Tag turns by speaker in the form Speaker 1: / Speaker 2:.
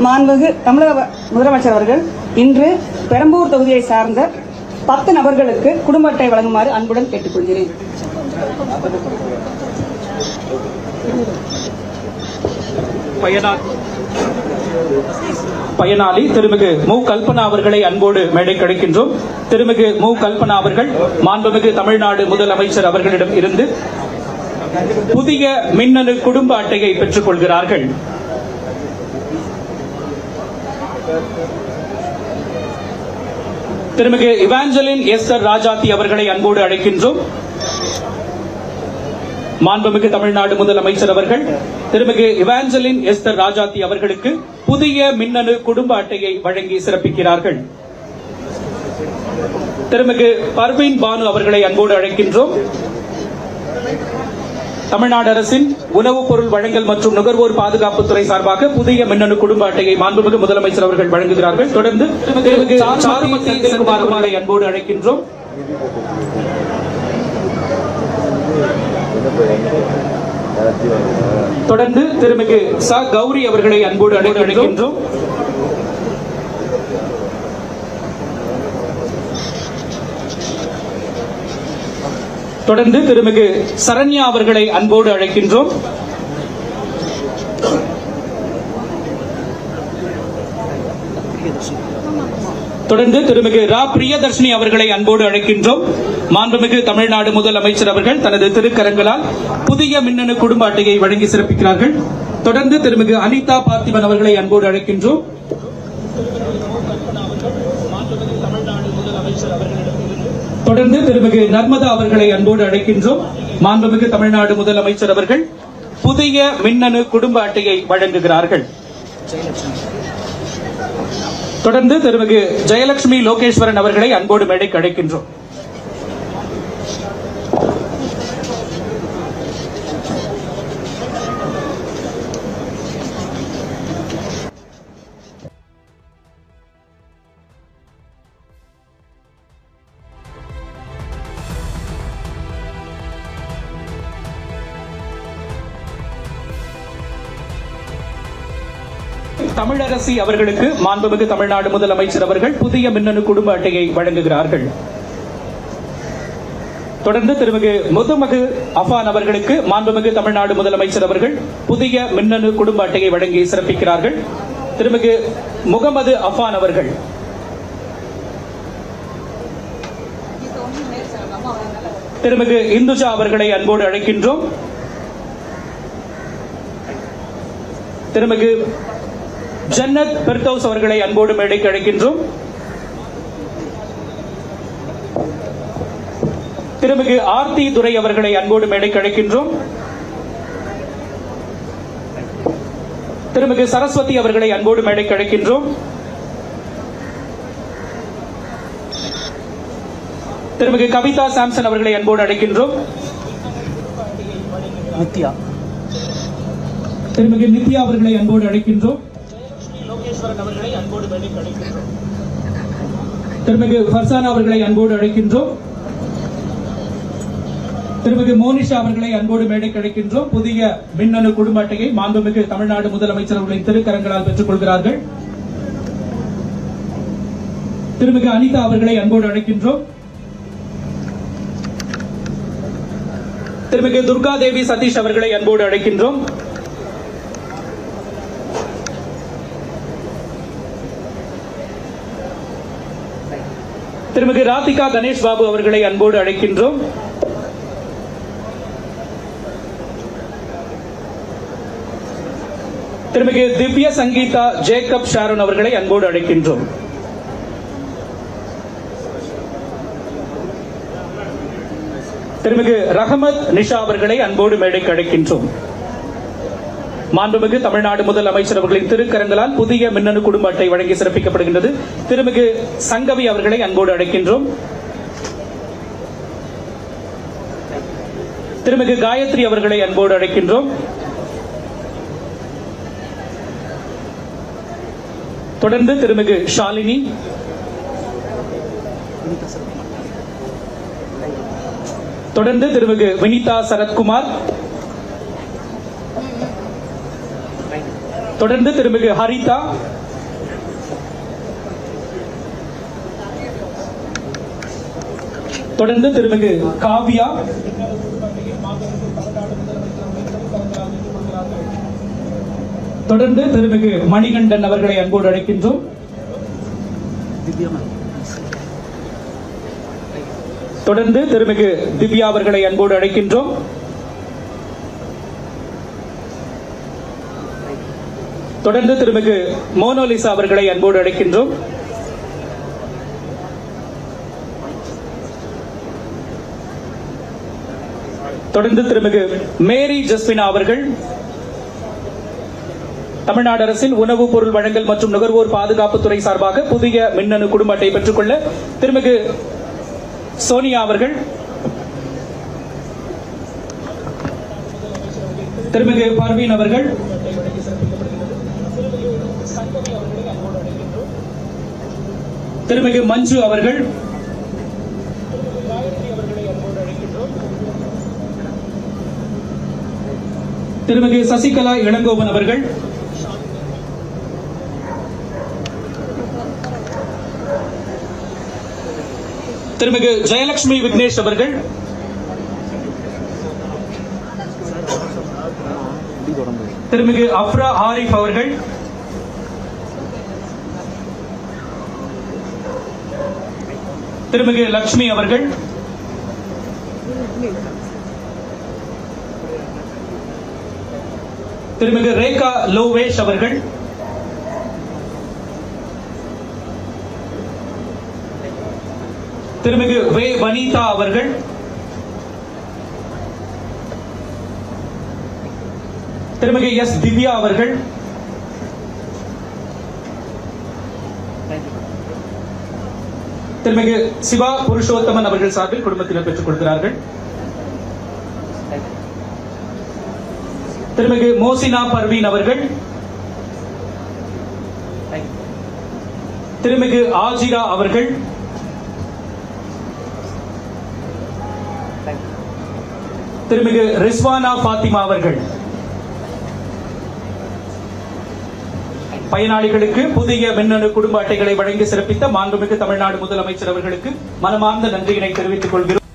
Speaker 1: மாண்புமிகு தமிழக முதலமைச்சர் அவர்கள் இன்று பெரம்பூர் தொகுதியை சார்ந்த 10 நபர்களுக்கு குடும்ப அட்டை வழங்குமாறு அன்புடன் கேட்டுக்கொள்கிறேன்.
Speaker 2: பயனாளி திருமிகு மு. கல்பனா அவர்களை அன்போடு மேடை கிடைக்கின்றோம். திருமிகு மு. கல்பனா அவர்கள் மாண்புமிகு தமிழ்நாடு முதலமைச்சர் அவர்களிடம் இருந்து புதிய மின்னணு குடும்ப அட்டையை பெற்றுக் கொள்கிறார்கள். திருமிகு இவாஞ்சலின் எஸ்தர் ராஜாத்தி அவர்களை அன்போடு அழைக்கின்றோம். மாண்புமிகு தமிழ்நாடு முதலமைச்சர் அவர்கள் திருமிகு இவாஞ்சலின் எஸ்தர் ராஜாத்தி அவர்களுக்கு புதிய மின்னணு குடும்ப அட்டையை வழங்கி சிறப்பிக்கிறார்கள். திருமிகு பர்வீன் பானு அவர்களை அன்போடு அழைக்கின்றோம். தமிழ்நாடு அரசின் உணவுப் பொருள் வழங்கல் மற்றும் நுகர்வோர் பாதுகாப்புத்துறை சார்பாக புதிய மின்னணு குடும்ப அட்டையை மாண்புமிகு முதலமைச்சர் அவர்கள் வழங்குகிறார்கள். தொடர்ந்து திருமிகு சாருமதி செல்குமார் அவர்களை அன்போடு அழைக்கின்றோம். தொடர்ந்து திருமிகு ச. கௌரி அவர்களை அன்போடு அழைக்கின்றோம். தொடர்ந்து திருமிகு சரண்யா அவர்களை அன்போடு அழைக்கின்றோம். தொடர்ந்து திருமிகு ரா. பிரியதர்ஷினி அவர்களை அன்போடு அழைக்கின்றோம். மாண்புமிகு தமிழ்நாடு முதலமைச்சர் அவர்கள் தனது திருக்கரங்களால் புதிய மின்னணு குடும்ப அட்டையை வழங்கி சிறப்பிக்கிறார்கள். தொடர்ந்து திருமிகு அனிதா பார்த்திபன் அவர்களை அன்போடு அழைக்கின்றோம். தொடர்ந்து திருமிகு நர்மதா அவர்களை அன்போடு அழைக்கின்றோம். மாண்புமிகு தமிழ்நாடு முதலமைச்சர் அவர்கள் புதிய மின்னணு குடும்ப அட்டையை வழங்குகிறார்கள். தொடர்ந்து திருமிகு ஜெயலட்சுமி லோகேஸ்வரன் அவர்களை அன்போடு மேடைக்கு அழைக்கின்றோம். தமிழரசி அவர்களுக்கு மாண்புமிகு தமிழ்நாடு முதலமைச்சர் அவர்கள் புதிய மின்னணு குடும்ப அட்டையை வழங்குகிறார்கள். தொடர்ந்து திருமிகு முதுமகு அஃபான் அவர்களுக்கு மாண்புமிகு தமிழ்நாடு முதலமைச்சர் அவர்கள் புதிய மின்னணு குடும்ப அட்டையை வழங்கி சிறப்பிக்கிறார்கள். திருமிகு முகமது அஃபான் அவர்கள் திருமிகு இந்துஜா அவர்களை அன்போடு அழைக்கின்றோம். திருமிகு ஜன்னத் பெர்தௌஸ் அவர்களை அன்போடு மேடைக்கு அழைக்கின்றோம். திருமிகு ஆர்த்தி துரை அவர்களை அன்போடு மேடைக்கு அழைக்கின்றோம். திருமிகு சரஸ்வதி அவர்களை அன்போடு மேடைக்கு அழைக்கின்றோம். திருமிகு கவிதா சாம்சன் அவர்களை அன்போடு அழைக்கின்றோம். திருமிகு நித்யா அவர்களை அன்போடு அழைக்கின்றோம். திருமிகு ஃபர்சானா அவர்களை அன்போடு அழைக்கின்றோம். திருமிகு மோனிஷா அவர்களை அன்போடு மேடைக்கு அழைக்கின்றோம். புதிய மின்னணு குடும்ப அட்டையை மாண்புமிகு தமிழ்நாடு முதலமைச்சர் அவர்களின் திருக்கரங்களால் பெற்றுக் கொள்கிறார்கள். திருமிகு அனிதா அவர்களை அன்போடு அழைக்கின்றோம். திருமிகு துர்கா தேவி சதீஷ் அவர்களை அன்போடு அழைக்கின்றோம். திருமிகு ராதிகா கணேஷ் பாபு அவர்களை அன்போடு அழைக்கின்றோம். திருமிகு திவ்ய சங்கீதா ஜேக்கப் ஷாரோன் அவர்களை அன்போடு அழைக்கின்றோம். திருமிகு ரஹமத் நிஷா அவர்களை அன்போடு மேடைக்கு அழைக்கின்றோம். மாண்புமிகு தமிழ்நாடு முதலமைச்சர் அவர்களின் திருக்கரங்களால் புதிய மின்னணு குடும்ப அட்டை வழங்கி சிறப்பிக்கப்படுகின்றது. திருமிகு சங்கவி அவர்களை அன்போடு அழைக்கின்றோம். திருமிகு காயத்ரி அவர்களை அன்போடு அழைக்கின்றோம். தொடர்ந்து திருமிகு ஷாலினி, தொடர்ந்து திருமிகு வினிதா சரத்குமார், தொடர்ந்து திருமிகு ஹரிதா, தொடர்ந்து திருமிகு காவ்யா, தொடர்ந்து திருமிகு மணிகண்டன் அவர்களை அன்போடு அழைக்கின்றோம். தொடர்ந்து திருமிகு திவ்யா அவர்களை அன்போடு அழைக்கின்றோம். தொடர்ந்து திருமிகு மோனோலிசா அவர்களை அன்போடு அழைக்கின்றோம். தொடர்ந்து திருமிகு மேரி ஜஸ்பினா அவர்கள் தமிழ்நாடு அரசின் உணவுப் பொருள் வழங்கல் மற்றும் நுகர்வோர் பாதுகாப்புத்துறை சார்பாக புதிய மின்னணு குடும்ப அட்டை பெற்றுக்கொள்ள திருமிகு சோனியா அவர்கள், திருமிகு பர்வீன் அவர்கள், திருமிகு மஞ்சு அவர்கள், திருமிகு சசிகலா இளங்கோவன் அவர்கள், திருமிகு ஜெயலட்சுமி விக்னேஷ் அவர்கள், திருமிகு அஃப்ரா ஆரிஃப் அவர்கள், திருமிகு லட்சுமி அவர்கள், திருமிகு ரேகா லோவேஷ் அவர்கள், திருமிகு வே வனிதா அவர்கள், திருமிகு எஸ் திவ்யா அவர்கள், திருமிகு சிவா புருஷோத்தமன் அவர்கள் சார்பில் குடும்பத்தினர் பெற்றுக் கொடுக்கிறார்கள். திருமிகு மோசினா பர்வீன் அவர்கள், திருமிகு ஆஜிரா அவர்கள், திருமிகு ரிஸ்வானா பாத்திமா அவர்கள். பயனாளிகளுக்கு புதிய மின்னணு குடும்ப அட்டைகளை வழங்கி சிறப்பித்த மாண்புமிகு தமிழ்நாடு முதலமைச்சர் அவர்களுக்கு மனமார்ந்த நன்றியினை தெரிவித்துக் கொள்கிறோம்.